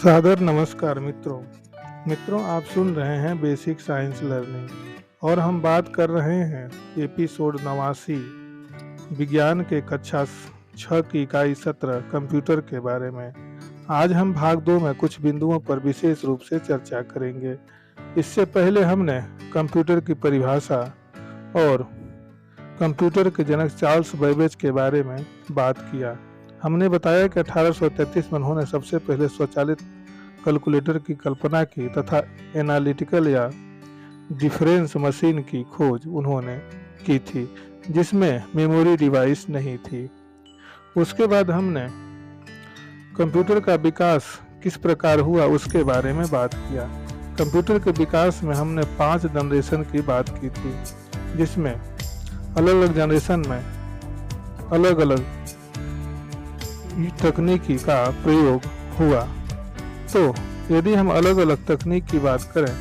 सादर नमस्कार मित्रों आप सुन रहे हैं बेसिक साइंस लर्निंग और हम बात कर रहे हैं एपिसोड 89 विज्ञान के कक्षा 6 की इकाई 17 कंप्यूटर के बारे में। आज हम भाग 2 में कुछ बिंदुओं पर विशेष रूप से चर्चा करेंगे। इससे पहले हमने कंप्यूटर की परिभाषा और कंप्यूटर के जनक चार्ल्स बैबेज के बारे में बात किया। हमने बताया कि 1833 में उन्होंने सबसे पहले स्वचालित कैलकुलेटर की कल्पना की तथा एनालिटिकल या डिफरेंस मशीन की खोज उन्होंने की थी जिसमें मेमोरी डिवाइस नहीं थी। उसके बाद हमने कंप्यूटर का विकास किस प्रकार हुआ उसके बारे में बात किया। कंप्यूटर के विकास में हमने 5 जनरेशन की बात की थी जिसमें अलग अलग जनरेशन में अलग अलग तकनीकी का प्रयोग हुआ। तो यदि हम अलग अलग तकनीक की बात करें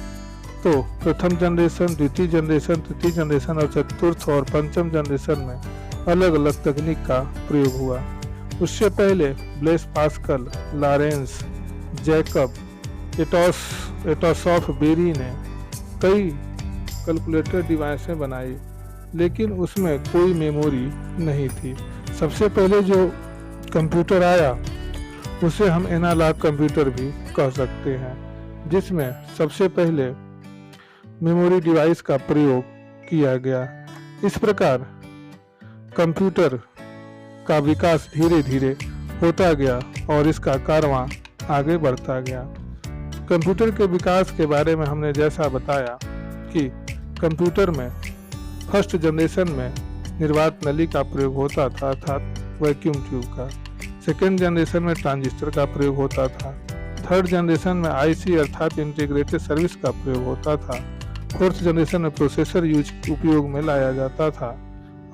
तो प्रथम जनरेशन, द्वितीय जनरेशन, तृतीय जनरेशन और चतुर्थ और पंचम जनरेशन में अलग अलग तकनीक का प्रयोग हुआ। उससे पहले ब्लेस पास्कल, लॉरेंस, जैकब, एटोसॉफ बेरी ने कई कैलकुलेटर डिवाइसें बनाई लेकिन उसमें कोई मेमोरी नहीं थी। सबसे पहले जो कंप्यूटर आया उसे हम एनालॉग कंप्यूटर भी कह सकते हैं जिसमें सबसे पहले मेमोरी डिवाइस का प्रयोग किया गया। इस प्रकार कंप्यूटर का विकास धीरे धीरे होता गया और इसका कारवां आगे बढ़ता गया। कंप्यूटर के विकास के बारे में हमने जैसा बताया कि कंप्यूटर में फर्स्ट जनरेशन में निर्वात नली का प्रयोग होता था अर्थात वैक्यूम ट्यूब का। सेकेंड जनरेशन में ट्रांजिस्टर का प्रयोग होता था। थर्ड जनरेशन में आईसी अर्थात इंटीग्रेटेड सर्विस का प्रयोग होता था। फोर्थ जनरेशन में प्रोसेसर उपयोग में लाया जाता था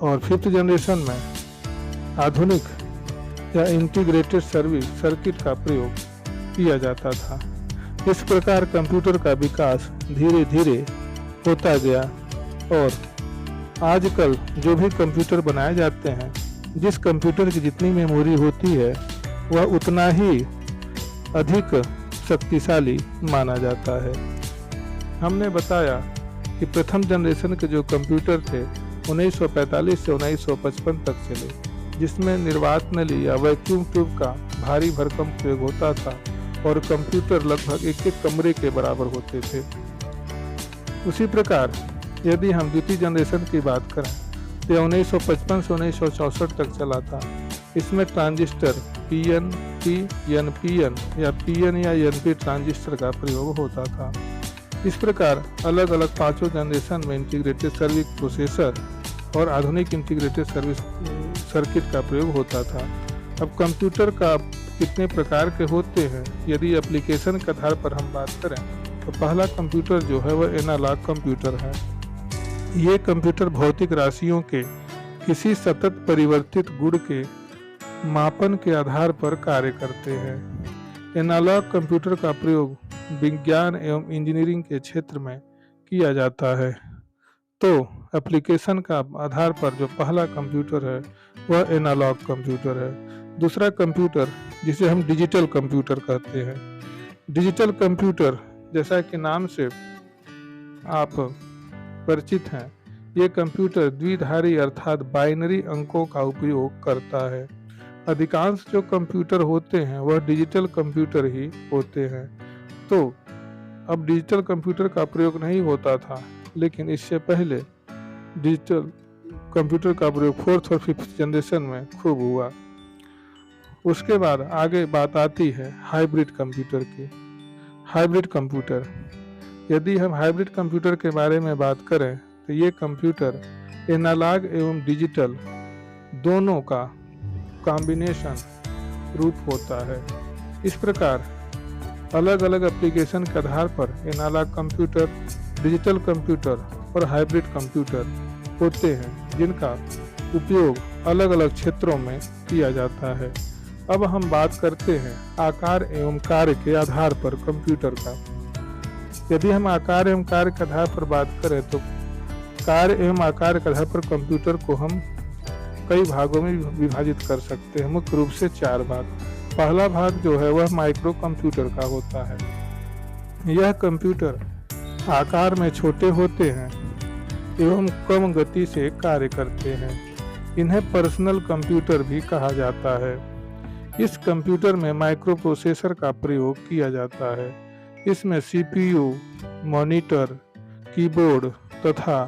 और फिफ्थ जनरेशन में आधुनिक या इंटीग्रेटेड सर्विस सर्किट का प्रयोग किया जाता था। इस प्रकार कंप्यूटर का विकास धीरे धीरे होता गया और आजकल जो भी कंप्यूटर बनाए जाते हैं जिस कंप्यूटर की जितनी मेमोरी होती है वह उतना ही अधिक शक्तिशाली माना जाता है। हमने बताया कि प्रथम जनरेशन के जो कंप्यूटर थे 1945 से 1955 तक चले जिसमें निर्वात नली या वैक्यूम ट्यूब का भारी भरकम प्रयोग होता था और कंप्यूटर लगभग एक कमरे के बराबर होते थे। उसी प्रकार यदि हम द्वितीय जनरेशन की बात करें तो 1955 से 1964 तक चला था। इसमें ट्रांजिस्टर पीएनपी, एनपीएन या पीएन या एनपी ट्रांजिस्टर का प्रयोग होता था। इस प्रकार अलग अलग 5 जनरेशन में इंटीग्रेटेड सर्किट प्रोसेसर और आधुनिक इंटीग्रेटेड सर्विस सर्किट का प्रयोग होता था। अब कंप्यूटर का कितने प्रकार के होते हैं यदि एप्लीकेशन के आधार पर हम बात करें तो पहला कंप्यूटर जो है वह एनालॉग कंप्यूटर है। ये कंप्यूटर भौतिक राशियों के किसी सतत परिवर्तित गुण के मापन के आधार पर कार्य करते हैं। एनालॉग कंप्यूटर का प्रयोग विज्ञान एवं इंजीनियरिंग के क्षेत्र में किया जाता है। तो एप्लीकेशन का आधार पर जो पहला कंप्यूटर है वह एनालॉग कंप्यूटर है। दूसरा कंप्यूटर जिसे हम डिजिटल कंप्यूटर कहते हैं। डिजिटल कंप्यूटर जैसा कि नाम से आप परिचित हैं, ये कंप्यूटर द्विधारी अर्थात बाइनरी अंकों का उपयोग करता है। अधिकांश जो कंप्यूटर होते हैं वह डिजिटल कंप्यूटर ही होते हैं। तो अब डिजिटल कंप्यूटर का प्रयोग नहीं होता था लेकिन इससे पहले डिजिटल कंप्यूटर का प्रयोग 4th और 5th जनरेशन में खूब हुआ। उसके बाद आगे बात आती है हाइब्रिड कंप्यूटर की। हाइब्रिड कंप्यूटर, यदि हम हाइब्रिड कंप्यूटर के बारे में बात करें तो ये कंप्यूटर एनालॉग एवं डिजिटल दोनों का कॉम्बिनेशन रूप होता है। इस प्रकार अलग अलग एप्लीकेशन के आधार पर एनालॉग कंप्यूटर, डिजिटल कंप्यूटर और हाइब्रिड कंप्यूटर होते हैं जिनका उपयोग अलग अलग क्षेत्रों में किया जाता है। अब हम बात करते हैं आकार एवं कार्य के आधार पर कंप्यूटर का। यदि हम आकार एवं कार्य के आधार पर बात करें तो कार्य एवं आकार के आधार पर कंप्यूटर को हम कई भागों में विभाजित कर सकते हैं, मुख्य रूप से 4 भाग। पहला भाग जो है वह माइक्रो कंप्यूटर का होता है। यह कंप्यूटर आकार में छोटे होते हैं एवं कम गति से कार्य करते हैं। इन्हें पर्सनल कंप्यूटर भी कहा जाता है। इस कंप्यूटर में माइक्रो प्रोसेसर का प्रयोग किया जाता है। इसमें सीपीयू, मॉनिटर, कीबोर्ड तथा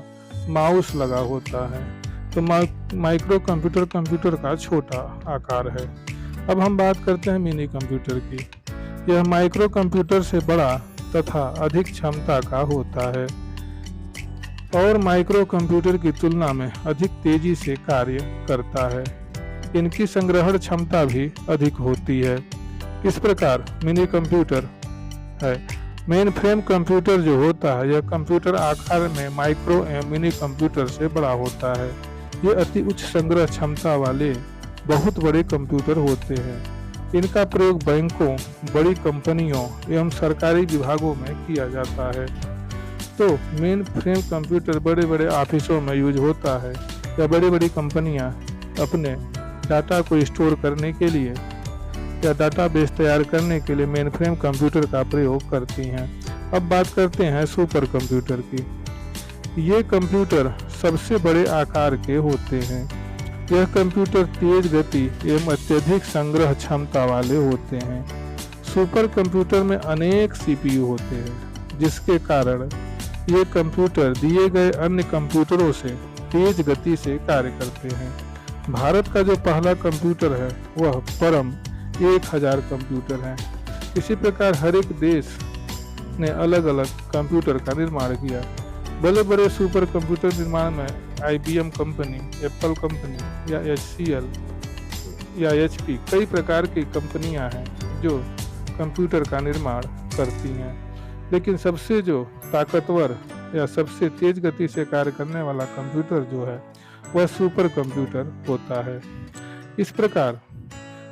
माउस लगा होता है। तो माइक्रो कंप्यूटर कंप्यूटर का छोटा आकार है। अब हम बात करते हैं मिनी कंप्यूटर की। यह माइक्रो कंप्यूटर से बड़ा तथा अधिक क्षमता का होता है और माइक्रो कंप्यूटर की तुलना में अधिक तेजी से कार्य करता है। इनकी संग्रहण क्षमता भी अधिक होती है। इस प्रकार मिनी कंप्यूटर है। मेन फ्रेम कंप्यूटर जो होता है, यह कंप्यूटर आकार में माइक्रो एवं मिनी कंप्यूटर से बड़ा होता है। ये अति उच्च संग्रह क्षमता वाले बहुत बड़े कंप्यूटर होते हैं। इनका प्रयोग बैंकों, बड़ी कंपनियों एवं सरकारी विभागों में किया जाता है। तो मेन फ्रेम कंप्यूटर बड़े बड़े ऑफिसों में यूज होता है या बड़ी बड़ी कंपनियां अपने डाटा को स्टोर करने के लिए या डाटाबेस तैयार करने के लिए मेन फ्रेम कंप्यूटर का प्रयोग करती हैं। अब बात करते हैं सुपर कंप्यूटर की। ये कंप्यूटर सबसे बड़े आकार के होते हैं। यह कंप्यूटर तेज गति एवं अत्यधिक संग्रह क्षमता वाले होते हैं। सुपर कंप्यूटर में अनेक सीपीयू होते हैं, जिसके कारण ये कंप्यूटर दिए गए अन्य कंप्यूटरों से तेज गति से कार्य करते हैं। भारत का जो पहला कंप्यूटर है वह परम 1000 कंप्यूटर है। इसी प्रकार हर एक देश ने अलग अलग कंप्यूटर का निर्माण किया। बड़े बड़े सुपर कंप्यूटर निर्माण में IBM कंपनी, एप्पल कंपनी या HCL या HP कई प्रकार की कंपनियां हैं जो कंप्यूटर का निर्माण करती हैं। लेकिन सबसे जो ताकतवर या सबसे तेज गति से कार्य करने वाला कंप्यूटर जो है वह सुपर कंप्यूटर होता है। इस प्रकार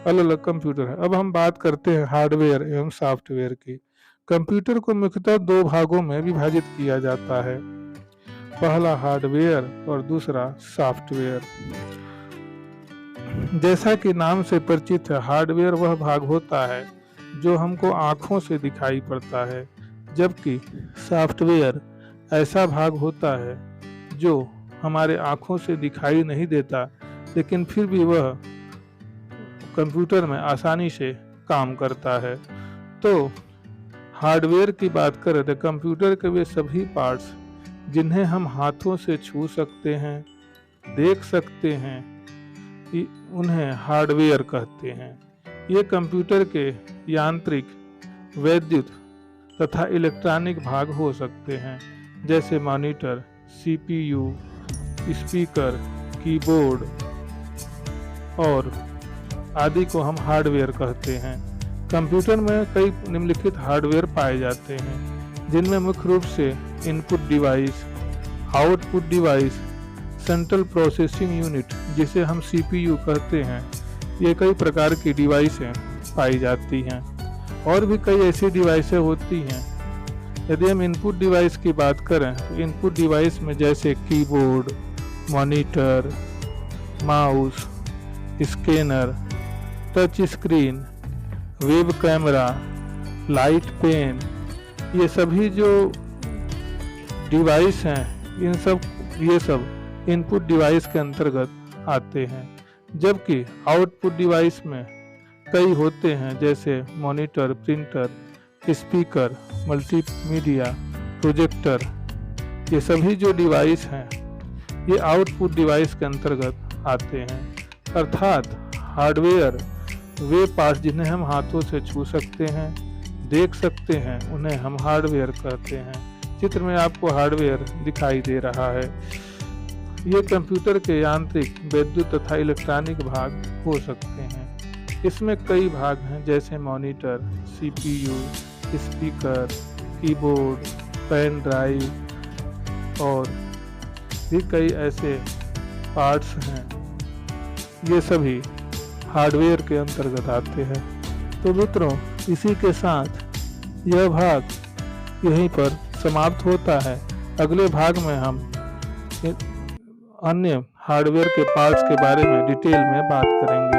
अलग अलग कंप्यूटर है। अब हम बात करते हैं हार्डवेयर एवं सॉफ्टवेयर की। कंप्यूटर को मुख्यतः दो भागों में विभाजित किया जाता है, पहला हार्डवेयर और दूसरा सॉफ्टवेयर। जैसा कि नाम से परिचित है, हार्डवेयर वह भाग होता है जो हमको आँखों से दिखाई पड़ता है, जबकि सॉफ्टवेयर ऐसा भाग होता है जो हमारे आँखों से दिखाई नहीं देता, लेकिन फिर भी वह कंप्यूटर में आसानी से काम करता है। तो हार्डवेयर की बात करें तो कंप्यूटर के वे सभी पार्ट्स जिन्हें हम हाथों से छू सकते हैं, देख सकते हैं, उन्हें हार्डवेयर कहते हैं। ये कंप्यूटर के यांत्रिक, वैद्युत तथा इलेक्ट्रॉनिक भाग हो सकते हैं, जैसे मॉनिटर, CPU, स्पीकर, कीबोर्ड और आदि को हम हार्डवेयर कहते हैं। कंप्यूटर में कई निम्नलिखित हार्डवेयर पाए जाते हैं, जिनमें मुख्य रूप से input device, output device, central processing unit जिसे हम CPU कहते हैं, ये कई प्रकार की डिवाइसें पाई जाती हैं। और भी कई ऐसी डिवाइसें होती हैं। यदि हम इनपुट डिवाइस की बात करें तो इनपुट डिवाइस में जैसे keyboard, monitor, mouse, scanner, touch screen, web camera, light pen, ये सभी जो डिवाइस हैं ये सब इनपुट डिवाइस के अंतर्गत आते हैं। जबकि आउटपुट डिवाइस में कई होते हैं, जैसे monitor, printer, speaker, multimedia, projector. ये सभी जो डिवाइस हैं ये आउटपुट डिवाइस के अंतर्गत आते हैं। अर्थात हार्डवेयर वे पार्ट्स जिन्हें हम हाथों से छू सकते हैं, देख सकते हैं, उन्हें हम हार्डवेयर कहते हैं। चित्र में आपको हार्डवेयर दिखाई दे रहा है। ये कंप्यूटर के यांत्रिक, वैद्युत तथा इलेक्ट्रॉनिक भाग हो सकते हैं। इसमें कई भाग हैं, जैसे monitor, CPU, speaker, keyboard, pen drive और भी कई ऐसे पार्ट्स हैं। ये सभी हार्डवेयर के अंतर्गत आते हैं। तो मित्रों, इसी के साथ यह भाग यहीं पर समाप्त होता है। अगले भाग में हम अन्य हार्डवेयर के पार्ट्स के बारे में डिटेल में बात करेंगे।